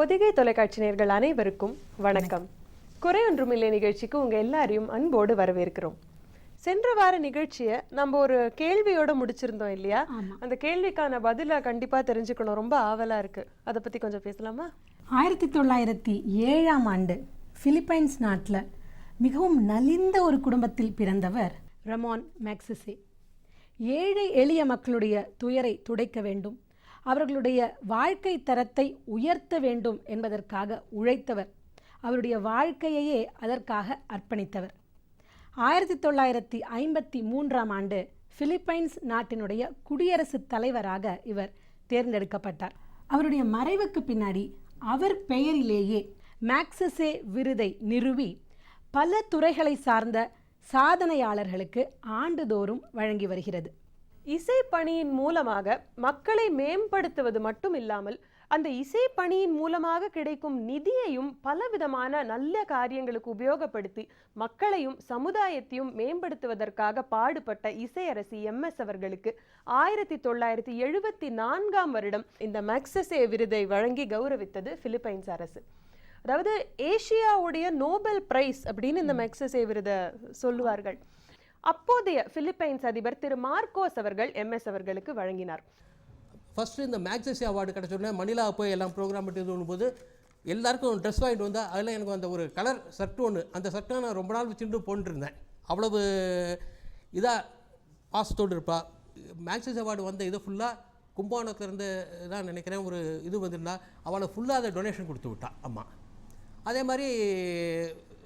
பொதிகை தொலைக்காட்சி நேயர்கள் அனைவருக்கும் வணக்கம். குறையொன்றுமில்லை நிகழ்ச்சிக்கு உங்க எல்லாரையும் அன்போடு வரவேற்கிறோம். சென்ற வார நிகழ்ச்சியை நம்ம ஒரு கேள்வியோட முடிச்சிருந்தோம் இல்லையா? அந்த கேள்விக்கான பதில கண்டிப்பா தெரிஞ்சுக்கணும், ரொம்ப ஆவலா இருக்கு. அதை பத்தி கொஞ்சம் பேசலாமா? 1907ஆம் ஆண்டு பிலிப்பைன்ஸ் நாட்டில் மிகவும் நலிந்த ஒரு குடும்பத்தில் பிறந்தவர் ரமான் மேக்சஸே. ஏழை எளிய மக்களுடைய துயரை துடைக்க வேண்டும், அவர்களுடைய வாழ்க்கை தரத்தை உயர்த்த வேண்டும் என்பதற்காக உழைத்தவர். அவருடைய வாழ்க்கையையே அதற்காக அர்ப்பணித்தவர். 1953ஆம் ஆண்டு பிலிப்பைன்ஸ் நாட்டினுடைய குடியரசுத் தலைவராக இவர் தேர்ந்தெடுக்கப்பட்டார். அவருடைய மறைவுக்கு பின்னாடி அவர் பெயரிலேயே மேக்சஸே விருதை நிறுவி பல துறைகளை சார்ந்த சாதனையாளர்களுக்கு ஆண்டுதோறும் வழங்கி வருகிறது. இசை பணியின் மூலமாக மக்களை மேம்படுத்துவது மட்டும் இல்லாமல் அந்த இசை பணியின் மூலமாக கிடைக்கும் நிதியையும் பலவிதமான நல்ல காரியங்களுக்கு உபயோகப்படுத்தி மக்களையும் சமுதாயத்தையும் மேம்படுத்துவதற்காக பாடுபட்ட இசையரசி MS அவர்களுக்கு 1974ஆம் வருடம் இந்த மேக்சஸே விருதை வழங்கி கௌரவித்தது பிலிப்பைன்ஸ் அரசு. அதாவது ஏசியாவுடைய நோபல் பிரைஸ் அப்படின்னு இந்த மேக்சஸே விருதை சொல்லுவார்கள். அப்போதைய பிலிப்பைன்ஸ் அதிபர் திரு மார்க்கோஸ் அவர்கள் MS அவர்களுக்கு வழங்கினார். ஃபஸ்ட்டு இந்த மேக்சஸே அவார்டு கிடச்சோடனே மணிலா போய் எல்லாம் ப்ரோக்ராம் பண்ணிட்டு போது எல்லாருக்கும் ட்ரெஸ் வாங்கிட்டு வந்தால் அதில் எனக்கு அந்த ஒரு கலர் சர்ட்டு ஒன்று, அந்த சர்ட்டை நான் ரொம்ப நாள் வச்சுட்டு போட்டுருந்தேன். அவ்வளவு இதாக பாசத்தோடு இருப்பா. மேக்சஸே அவார்டு வந்த இது ஃபுல்லாக கும்பகோணத்துலேருந்து தான் நினைக்கிறேன் ஒரு இது வந்துருந்தா, அவளை ஃபுல்லாக அதை டொனேஷன் கொடுத்து விட்டா அம்மா. அதே மாதிரி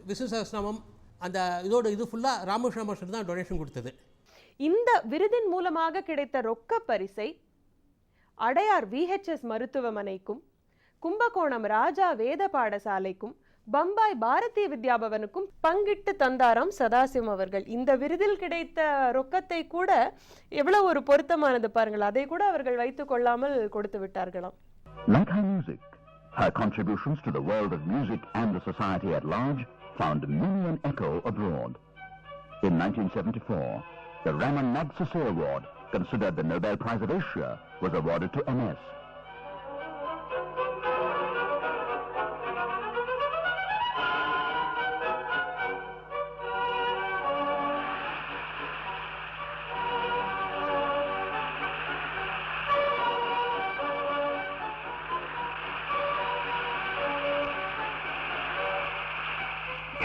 விஷ்ணு சஹஸ்ரநாமம் அந்த இதோட இது ஃபுல்லாக ராமகிருஷ்ண மாஸ்டர் தான் டொனேஷன் கொடுத்தது. இந்த விருதின் மூலமாக கிடைத்த ரொக்க பரிசை அடையார் VHS மருத்துவமனைக்கும், கும்பகோணம் ராஜா வேத பாடசாலைக்கும், பம்பாய் பாரதிய வித்யாபவனுக்கும் பங்கிட்டு தந்தாராம் சதாசிவம் அவர்கள். இந்த விருதில் கிடைத்த ரொக்கத்தை கூட எவ்வளவு ஒரு பொருத்தமானது பாருங்கள், அதை கூட அவர்கள் வைத்துக் கொள்ளாமல் கொடுத்து விட்டார்களாம். Like her music, her contributions to the world of music and the society at large found many an echo abroad. In 1974, the Raman Magsaysay Award, considered the Nobel Prize of Asia, was awarded to MS.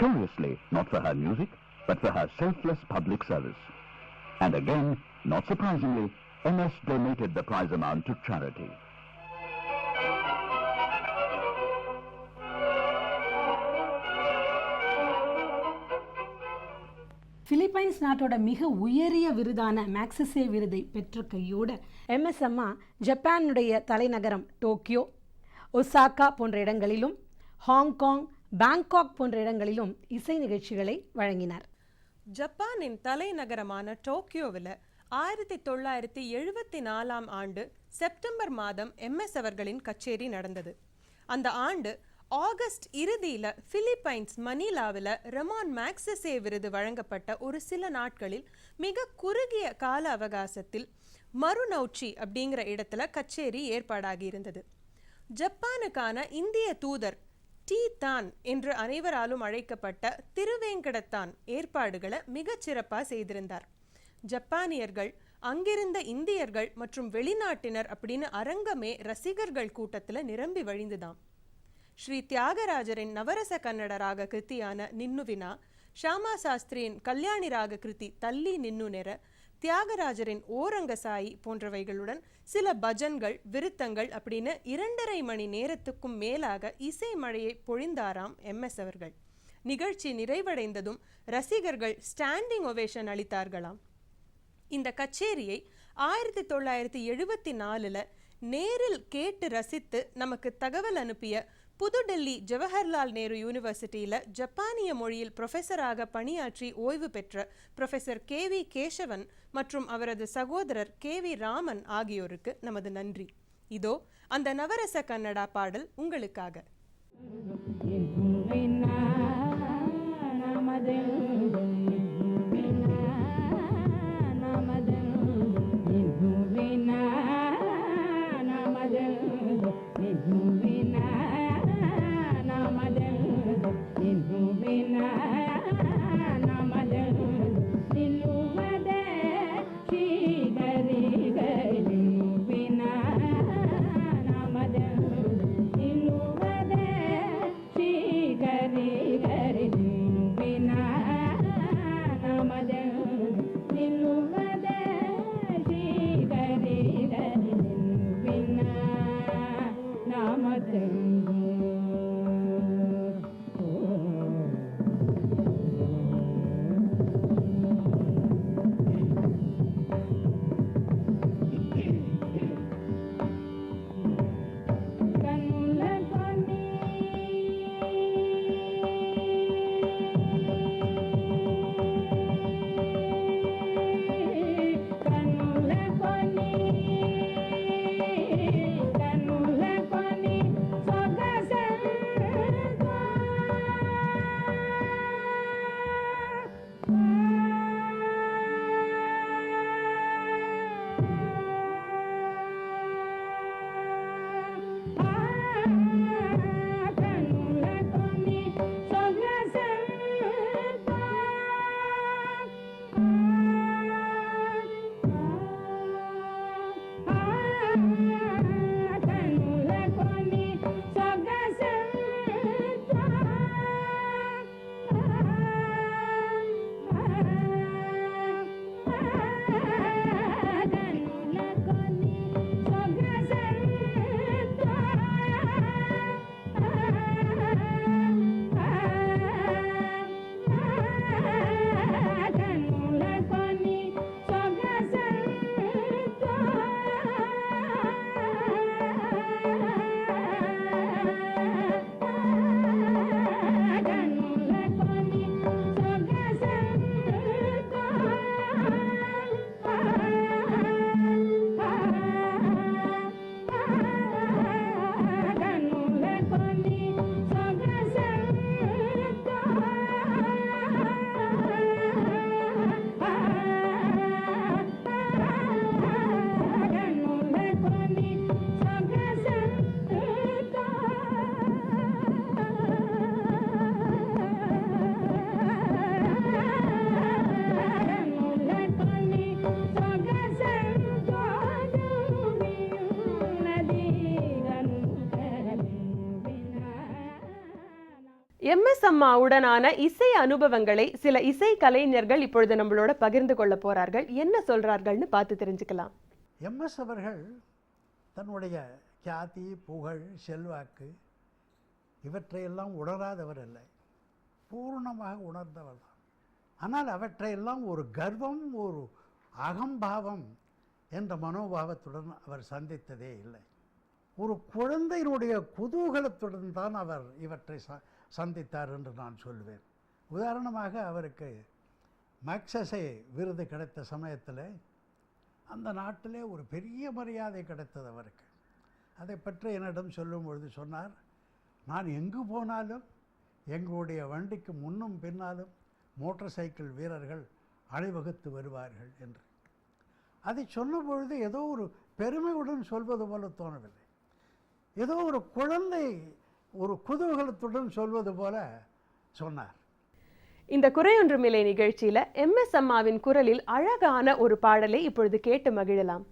Curiously, not for her music, but for her selfless public service. And again, not surprisingly, MS donated the prize amount to charity. Philippines நாட்டோட மிக உயரிய விருதான மேக்சஸே விருதை பெற்ற கையோடு MS அம்மா ஜப்பானுடைய தலைநகரம் Tokyo, Osaka போன்ற இடங்களிலும், ஹாங்காங், பாங்காக் போன்ற இடங்களிலும் இசை நிகழ்ச்சிகளை வழங்கினார். ஜப்பானின் தலைநகரமான டோக்கியோவில் 1974ஆம் ஆண்டு செப்டம்பர் மாதம் MS அவர்களின் கச்சேரி நடந்தது. அந்த ஆண்டு ஆகஸ்ட் இறுதியில் பிலிப்பைன்ஸ் மணிலாவில் ரமான் மேக்சஸே விருது வழங்கப்பட்ட ஒரு சில நாட்களில் மிக குறுகிய கால அவகாசத்தில் மருநௌச்சி அப்படிங்கிற இடத்துல கச்சேரி ஏற்பாடாகி இருந்தது. ஜப்பானுக்கான இந்திய தூதர் தான் என்று அனைவராலும் அழைக்கப்பட்ட திருவேங்கடத்தான் ஏற்பாடுகளை மிகச்சிறப்பாக செய்திருந்தார். ஜப்பானியர்கள், அங்கிருந்த இந்தியர்கள் மற்றும் வெளிநாட்டினர் அப்படின்னு அரங்கமே ரசிகர்கள் கூட்டத்தில் நிரம்பி வழிந்துதாம். ஸ்ரீ தியாகராஜரின் நவரச கன்னட ராக கிருத்தியான நின்னுவினா, ஷாமா சாஸ்திரியின் கல்யாணி ராக கிருதி தள்ளி நின்னு நெற, தியாகராஜரின் ஓரங்கசாயி போன்றவைகளுடன் சில பஜன்கள், விருத்தங்கள் அப்படின்னு 2.5 மணி நேரத்துக்கும் மேலாக இசை மழையை பொழிந்தாராம் MS அவர்கள். நிகழ்ச்சி நிறைவடைந்ததும் ரசிகர்கள் ஸ்டாண்டிங் ஒவேஷன் அளித்தார்களாம். இந்த கச்சேரியை 1974 நேரில் கேட்டு ரசித்து நமக்கு தகவல் அனுப்பிய புதுடெல்லி ஜவஹர்லால் நேரு யூனிவர்சிட்டியில் ஜப்பானிய மொழியில் ப்ரொஃபஸராக பணியாற்றி ஓய்வு பெற்ற ப்ரொஃபஸர் KV கேசவன் மற்றும் அவரது சகோதரர் KV ராமன் ஆகியோருக்கு நமது நன்றி. இதோ அந்த நவரச கன்னடா பாடல் உங்களுக்காக. MS அம்மாவுடனான இசை அனுபவங்களை சில இசை கலைஞர்கள் இப்பொழுது நம்மளோட பகிர்ந்து கொள்ள போறார்கள். என்ன சொல்றார்கள்னு பார்த்து தெரிஞ்சுக்கலாம். MS அவர்கள் தன்னுடைய கியாதி, புகழ், செல்வாக்கு இவற்றையெல்லாம் உணராதவர் இல்லை, பூர்ணமாக உணர்ந்தவர் தான். ஆனால் அவற்றையெல்லாம் ஒரு கர்வம், ஒரு அகம்பாவம் என்ற மனோபாவத்துடன் அவர் சந்தித்ததே இல்லை. ஒரு குழந்தையினுடைய குதூகலத்துடன் தான் அவர் இவற்றை சந்தித்தார் என்று நான் சொல்வேன். உதாரணமாக அவருக்கு மேக்சஸே விருது கிடைத்த சமயத்தில் அந்த நாட்டிலே ஒரு பெரிய மரியாதை கிடைத்தது அவருக்கு. அதை பற்றி என்னிடம் சொல்லும் பொழுது சொன்னார், நான் எங்கு போனாலும் எங்களுடைய வண்டிக்கு முன்னும் பின்னாலும் மோட்டார் சைக்கிள் வீரர்கள் அணிவகுத்து வருவார்கள் என்று. அதை சொன்ன பொழுது ஏதோ ஒரு பெருமையுடன் சொல்வது போல தோணவில்லை, ஏதோ ஒரு குழந்தை ஒரு குதூகலத்துடன் சொல்வது போல சொன்னார். இந்த குறையொன்றுமில்லை நிகழ்ச்சியில MS அம்மாவின் குரலில் அழகான ஒரு பாடலை இப்பொழுது கேட்டு மகிழலாம்.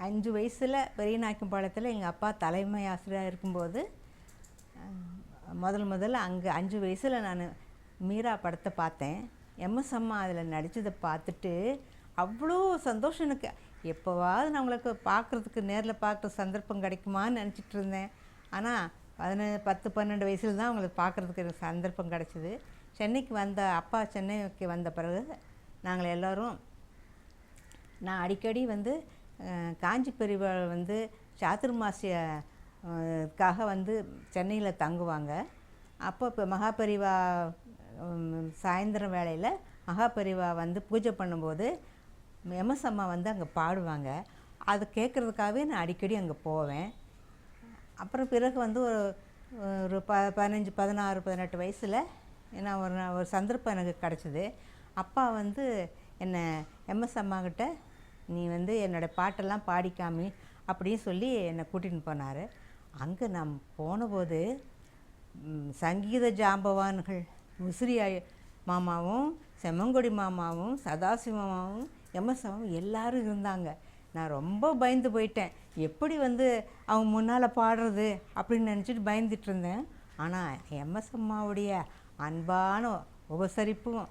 5 வயசில் பெரியநாயக்கம்பாளையத்தில் எங்கள் அப்பா தலைமை ஆசிரியராக இருக்கும்போது முதல்ல அங்கே 5 வயசில் நான் மீரா படத்தை பார்த்தேன். எம்எஸ் அம்மா அதில் நடித்ததை பார்த்துட்டு அவ்வளோ சந்தோஷம் எனக்கு. எப்போவாவது நான் உங்களுக்கு பார்க்குறதுக்கு நேரில் பார்க்குற சந்தர்ப்பம் கிடைக்குமான்னு நினச்சிட்டு இருந்தேன். ஆனால் 10-12 வயசில் தான் அவங்களுக்கு பார்க்குறதுக்கு எனக்கு சந்தர்ப்பம் கிடச்சிது. அப்பா சென்னைக்கு வந்த பிறகு நாங்கள் எல்லோரும் நான் அடிக்கடி காஞ்சி பெரியவா சாதுர்மாசியக்காக சென்னையில் தங்குவாங்க. அப்போ இப்போ மகாபெரிவா சாயந்தரம் வேளையில் மகாபெரிவா பூஜை பண்ணும்போது எம்எஸ் அம்மா அங்கே பாடுவாங்க. அதை கேட்குறதுக்காகவே நான் அடிக்கடி அங்கே போவேன். அப்புறம் பிறகு ஒரு 15-16-18 வயசில் நான் ஒரு சந்தர்ப்பம் எனக்கு கிடச்சிது. அப்பா என்னை எம்எஸ் அம்மாக்கிட்ட நீ என்னோடய பாட்டெல்லாம் பாடிக்காமி அப்படின்னு சொல்லி என்னை கூட்டிகிட்டு போனார். அங்கே நான் போனபோது சங்கீத ஜாம்பவான்கள் முசிறி மாமாவும் செம்மங்கொடி மாமாவும் சதாசிவ மாமாவும் எம்எஸ் அம்மாவும் எல்லோரும் இருந்தாங்க. நான் ரொம்ப பயந்து போயிட்டேன். எப்படி அவங்க முன்னால் பாடுறது அப்படின்னு நினச்சிட்டு பயந்துட்டு இருந்தேன். ஆனால் எம்எஸ் அம்மாவுடைய அன்பான உபசரிப்பும்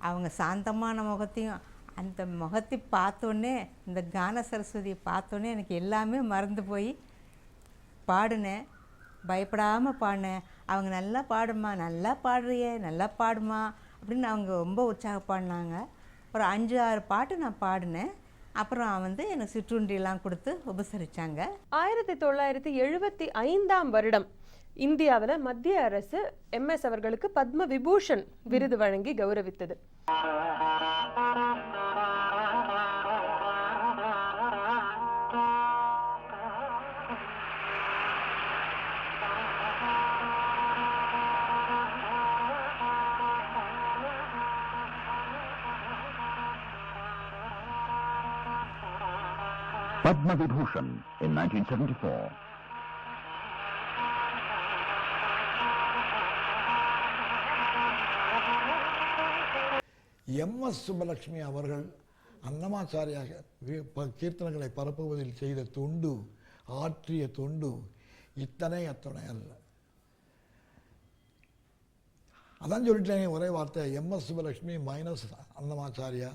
அவங்க சாந்தமான முகத்தையும் அந்த முகத்தை பார்த்தோன்னே இந்த கான சரஸ்வதியை பார்த்தோன்னே எனக்கு எல்லாமே மறந்து போய் பாடினேன். பயப்படாமல் பாடினேன். அவங்க நல்லா பாடுமா, நல்லா பாடுறியே, நல்லா பாடுமா அப்படின்னு அவங்க ரொம்ப உற்சாகப்பாடினாங்க. ஒரு 5-6 பாட்டு நான் பாடினேன். அப்புறம் எனக்கு சிற்றுண்டியெல்லாம் கொடுத்து உபசரித்தாங்க. 1975ஆம் வருடம் இந்தியாவில் மத்திய அரசு எம்எஸ் அவர்களுக்கு பத்ம விபூஷன் விருது வழங்கி கௌரவித்தது. Padma Vibhushan in 1974. MS Subbulakshmi அவர்கள் அன்னமாச்சாரியாக கீர்த்தனைகளை பரப்புவதில் செய்த தொண்டு, ஆற்றிய தொண்டு அத்தனை அல்ல. அதான் சொல்லிட்டேன் ஒரே வார்த்தை, MS Subbulakshmi minus Annamacharya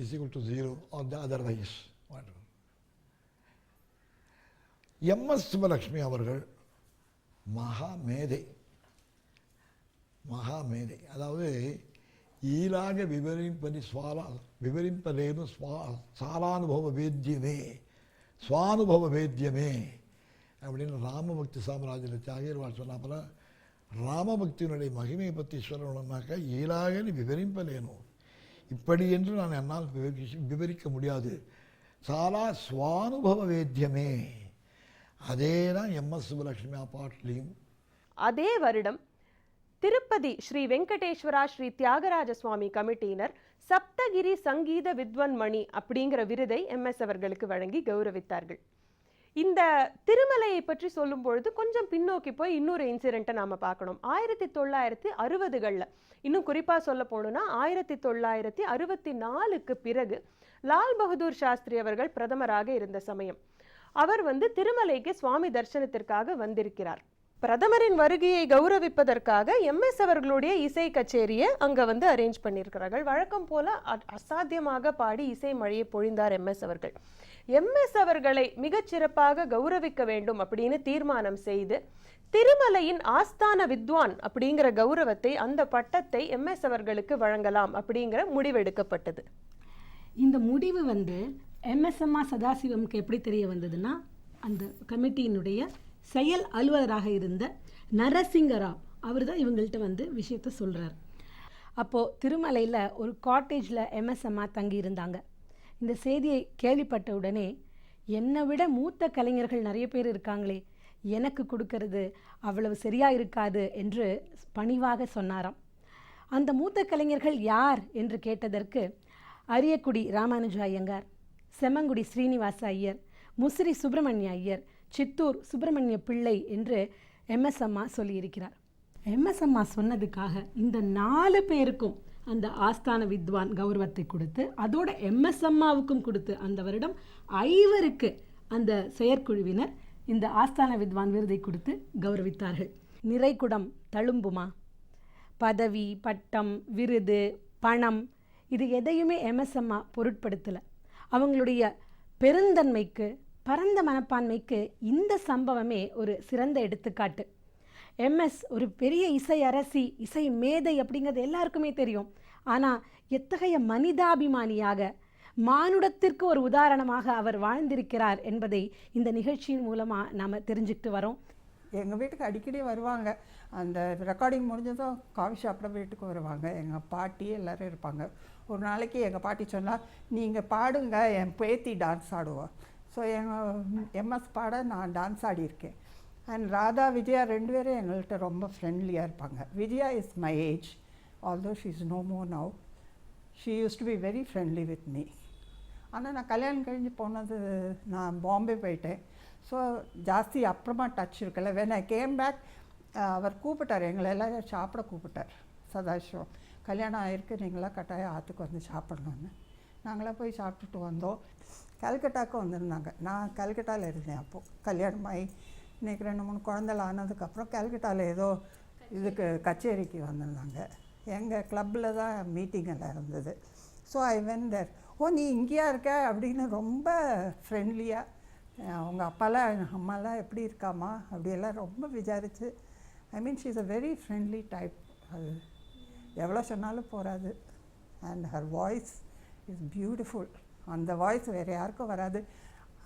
is equal to 0 R the otherwise. MS Subbulakshmi அவர்கள் மகாமேதை. அதாவது ఈలాగ వివరింపలేను సారానుభవ వేద్యమే சுவானுபவ வேத்தியமே அப்படின்னு ராமபக்தி சாம்ராஜ்யத்தில் தியாகியர்வாள் சொன்னாப்பல ராமபக்தியினுடைய மகிமையை பற்றி சொல்லணும்னாக்கா ஈலாக விவரிப்பலேனும் இப்படி என்று நான் என்னால் விவரிக்க முடியாது. சாலா சுவானுபவ வேத்தியமே. அதே தான் எம்எஸ் சுப்புலட்சுமி பாட்டிலையும். அதே வருடம் திருப்பதி ஸ்ரீ வெங்கடேஸ்வரா ஸ்ரீ தியாகராஜ சுவாமி கமிட்டியினர் சப்தகிரி சங்கீத வித்வன் மணி அப்படிங்கிற விருதை எம்எஸ் அவர்களுக்கு வழங்கி கௌரவித்தார்கள். இந்த திருமலையை பற்றி சொல்லும் பொழுது கொஞ்சம் பின்னோக்கி போய் இன்னொரு இன்சிடென்ட்டை நாம் பார்க்கணும். 1960களில் இன்னும் குறிப்பாக சொல்ல போனோம்னா 1964க்கு பிறகு லால் பகதூர் சாஸ்திரி அவர்கள் பிரதமராக இருந்த சமயம் அவர் திருமலைக்கு சுவாமி தரிசனத்திற்காக வந்திருக்கிறார். பிரதமரின் வருகையை கௌரவிப்பதற்காக எம்எஸ் அவர்களுடைய இசை கச்சேரியை அங்கே அரேஞ்ச் பண்ணியிருக்கிறார்கள். வழக்கம் போல அசாத்தியமாக பாடி இசை மழையை பொழிந்தார் எம்எஸ் அவர்கள். எம்எஸ் அவர்களை மிகச்சிறப்பாக கௌரவிக்க வேண்டும் அப்படின்னு தீர்மானம் செய்து திருமலையின் ஆஸ்தான வித்வான் அப்படிங்கிற கௌரவத்தை, அந்த பட்டத்தை எம்எஸ் அவர்களுக்கு வழங்கலாம் அப்படிங்கிற முடிவெடுக்கப்பட்டது. இந்த முடிவு எம்எஸ்எம்ஆ சதாசிவம்க்கு எப்படி தெரிய வந்ததுன்னா, அந்த கமிட்டியினுடைய செயல் அலுவலராக இருந்த நரசிங்கராவ் அவர் தான் இவங்கள்ட்ட விஷயத்த சொல்கிறார். அப்போது திருமலையில் ஒரு காட்டேஜில் எம்எஸ்எம்ஆ தங்கி இருந்தாங்க. இந்த செய்தியை கேள்விப்பட்ட உடனே, என்னை விட மூத்த கலைஞர்கள் நிறைய பேர் இருக்காங்களே, எனக்கு கொடுக்கறது அவ்வளவு சரியாக இருக்காது என்று பணிவாக சொன்னாராம். அந்த மூத்த கலைஞர்கள் யார் என்று கேட்டதற்கு அரியக்குடி ராமானுஜ ஐயங்கார், செம்மங்குடி ஸ்ரீனிவாச ஐயர், முசிறி சுப்பிரமணிய ஐயர், சித்தூர் சுப்பிரமணிய பிள்ளை என்று எம்எஸ்எம்ஆ சொல்லியிருக்கிறார். எம்எஸ்எம்ஆ சொன்னதுக்காக இந்த 4 பேருக்கும் அந்த ஆஸ்தான வித்வான் கௌரவத்தை கொடுத்து, அதோட எம்எஸ்எம்ஆவுக்கும் கொடுத்து, அந்த வருடம் 5 அந்த செயற்குழுவினர் இந்த ஆஸ்தான வித்வான் விருதை கொடுத்து கௌரவித்தார்கள். நிறைகுடம் தழும்புமா? பதவி, பட்டம், விருது, பணம் இது எதையுமே எம்எஸ்எம்ஆ பொருட்படுத்தலை. அவங்களுடைய பெருந்தன்மைக்கு, பரந்த மனப்பான்மைக்கு இந்த சம்பவமே ஒரு சிறந்த எடுத்துக்காட்டு. எம்எஸ் ஒரு பெரிய இசை அரசி, இசை மேதை அப்படிங்கிறது எல்லாருக்குமே தெரியும். ஆனால் எத்தகைய மனிதாபிமானியாக, மானுடத்திற்கு ஒரு உதாரணமாக அவர் வாழ்ந்திருக்கிறார் என்பதை இந்த நிகழ்ச்சியின் மூலமாக நாம் தெரிஞ்சுக்கிட்டு வரோம். எங்கள் வீட்டுக்கு அடிக்கடி வருவாங்க. அந்த ரெக்கார்டிங் முடிஞ்சதும் காஃபி ஷாப்பில் வீட்டுக்கு வருவாங்க. எங்கள் பாட்டி எல்லோரும் இருப்பாங்க. ஒரு நாளைக்கு எங்கள் பாட்டி சொன்னால், நீங்கள் பாடுங்க, என் பேத்தி டான்ஸ் ஆடுவோம். ஸோ எங்கள் எம்எஸ் பாட நான் டான்ஸ் ஆடியிருக்கேன். அண்ட் ராதா, விஜயா 2 பேரும் எங்கள்கிட்ட ரொம்ப ஃப்ரெண்ட்லியாக இருப்பாங்க. Vijaya is my age, although she is no more now. She use to be very friendly with me. ஆனால் நான் கல்யாணம் கழிஞ்சு போனது, நான் பாம்பே போயிட்டேன். ஸோ ஜாஸ்தி அப்புறமா டச் இருக்கல. வென் ஐ கேம் பேக், அவர் கூப்பிட்டார், எங்களை எல்லாம் சாப்பிட கூப்பிட்டார். சதாசிவம், கல்யாணம் ஆகிருக்கு, நீங்களாம் கட்டாயம் ஆற்றுக்கு வந்து சாப்பிட்ணுன்னு. நாங்களாம் போய் சாப்பிட்டுட்டு வந்தோம். கல்கட்டாவுக்கு வந்திருந்தாங்க. நான் கல்கட்டாவில் இருந்தேன் அப்போது. கல்யாணமாகி இன்றைக்கி 2-3 குழந்தைகள் ஆனதுக்கப்புறம் கல்கட்டாவில் ஏதோ இதுக்கு கச்சேரிக்கு வந்திருந்தாங்க. எங்கள் கிளப்பில் தான் மீட்டிங் எல்லாம் இருந்தது. ஸோ ஐ வென் தேர். ஓ, நீ இங்கேயா இருக்க அப்படின்னு ரொம்ப ஃப்ரெண்ட்லியாக, அவங்க அப்பாலாம் அம்மாலாம் எப்படி இருக்காமா அப்படியெல்லாம் ரொம்ப விசாரித்து, I mean she is a very friendly type. அது எவ்வளோ சொன்னாலும் போகாது. And her voice is beautiful. அந்த வாய்ஸ் வேறு யாருக்கும் வராது.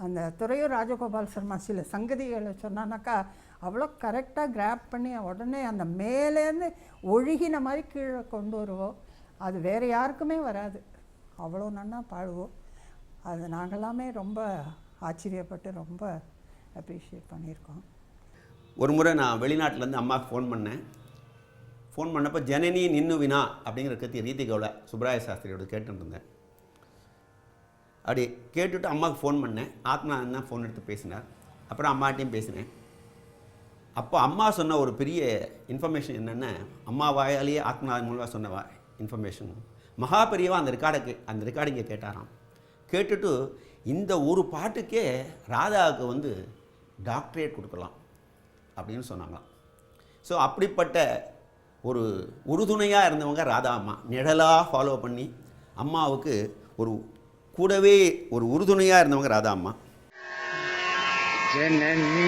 அந்த துறையூர் ராஜகோபால் சர்மா சில சங்கதிகளை சொன்னானாக்கா அவ்வளோ கரெக்டாக கிராப் பண்ணி உடனே அந்த மேலேருந்து ஒழுகின மாதிரி கீழே கொண்டு வருவோம். அது வேறு யாருக்குமே வராது. அவ்வளோ நன்னா பாடுவோம். அது நாங்களாமே ரொம்ப ஆச்சரியப்பட்டு ரொம்ப அப்ரிஷியேட் பண்ணியிருக்கோம். ஒரு முறை நான் வெளிநாட்டிலேருந்து அம்மாவுக்கு ஃபோன் பண்ணேன். ஃபோன் பண்ணப்போ ஜனனி நின்னு வினா அப்படிங்கிற கத்தி ரீதிகோவில் சுப்ராய சாஸ்திரியோட கேட்டுருந்தேன். அப்படி கேட்டுவிட்டு அம்மாவுக்கு ஃபோன் பண்ணேன். ஆத்மநாதன் தான் ஃபோன் எடுத்து பேசினார். அப்புறம் அம்மாட்டையும் பேசினேன். அப்போ அம்மா சொன்ன ஒரு பெரிய இன்ஃபர்மேஷன் என்னென்னா, அம்மா வாயாலேயே ஆத்மநாதன் மூலமாக சொன்ன இன்ஃபர்மேஷன், மகாபெரியவா அந்த ரெக்கார்டிங்கை கேட்டாராம். கேட்டுட்டு இந்த ஒரு பாட்டுக்கே ராதாவுக்கு டாக்டரேட் கொடுக்கலாம் அப்படின்னு சொன்னாங்களாம். ஸோ அப்படிப்பட்ட ஒரு உறுதுணையாக இருந்தவங்க ராதா அம்மா. நிழலாக ஃபாலோ பண்ணி அம்மாவுக்கு ஒரு கூடவே ஒரு உறுதுணையாக இருந்தவங்க ராதா அம்மா. ஜனனி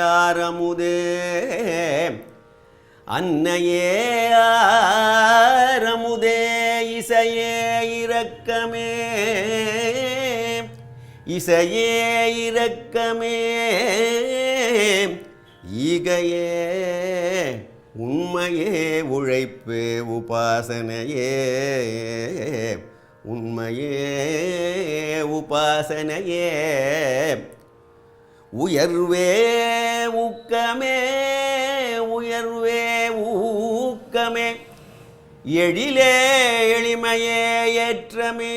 ஆரமுதே அன்னையே ஆரமுதே இசையே இரக்கமே இசையே இரக்கமே ஈகையே உண்மையே உழைப்பு உபாசனையே உண்மையே உபாசனையே உயர்வே ஊக்கமே உயர்வே ஊக்கமே எழிலே எளிமையே ஏற்றமே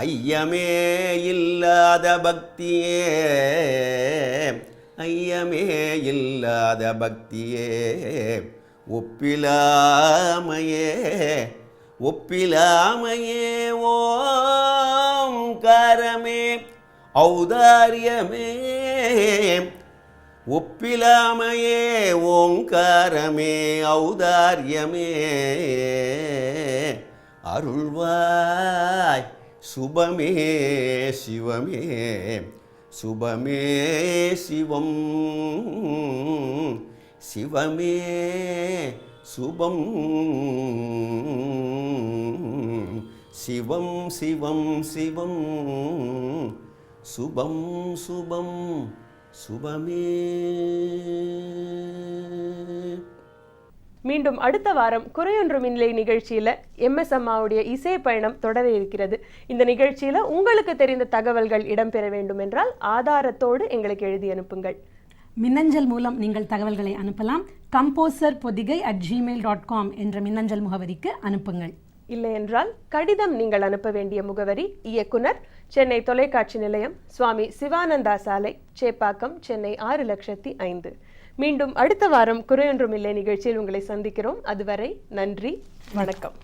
ஐயமே இல்லாத பக்தியே ஐயமே இல்லாத பக்தியே ஒப்பிலாமையே ஒப்பிலாமையே ஓங்காரமே ஔதாரியமே ஒப்பிலாமையே ஓங்காரமே ஔதாரியமே அருள்வாய் சுபமே சிவமே சுபமே சிவம் சிவமே சுபம் சிவம் சிவம் சிவம் சுபம் சுபம் சுபமே. மீண்டும் அடுத்த வாரம் குறையொன்றுமில்லை நிகழ்ச்சியில MS அம்மாவுடைய இசை பயணம் தொடர இருக்கிறது. இந்த நிகழ்ச்சியில உங்களுக்கு தெரிந்த தகவல்கள் இடம்பெற வேண்டும் என்றால் ஆதாரத்தோடு எங்களுக்கு எழுதி அனுப்புங்கள். மின்னஞ்சல் மூலம் நீங்கள் தகவல்களை அனுப்பலாம். composerpodigai@gmail.com என்ற மின்னஞ்சல் முகவரிக்கு அனுப்புங்கள். இல்லை என்றால் கடிதம் நீங்கள் அனுப்ப வேண்டிய முகவரி இயக்குனர், சென்னை தொலைக்காட்சி நிலையம், சுவாமி சிவானந்தா சாலை, சேப்பாக்கம், சென்னை 6,05,000. மீண்டும் அடுத்த வாரம் குறையொன்றுமில்லை நிகழ்ச்சியில் உங்களை சந்திக்கிறோம். அதுவரை நன்றி, வணக்கம்.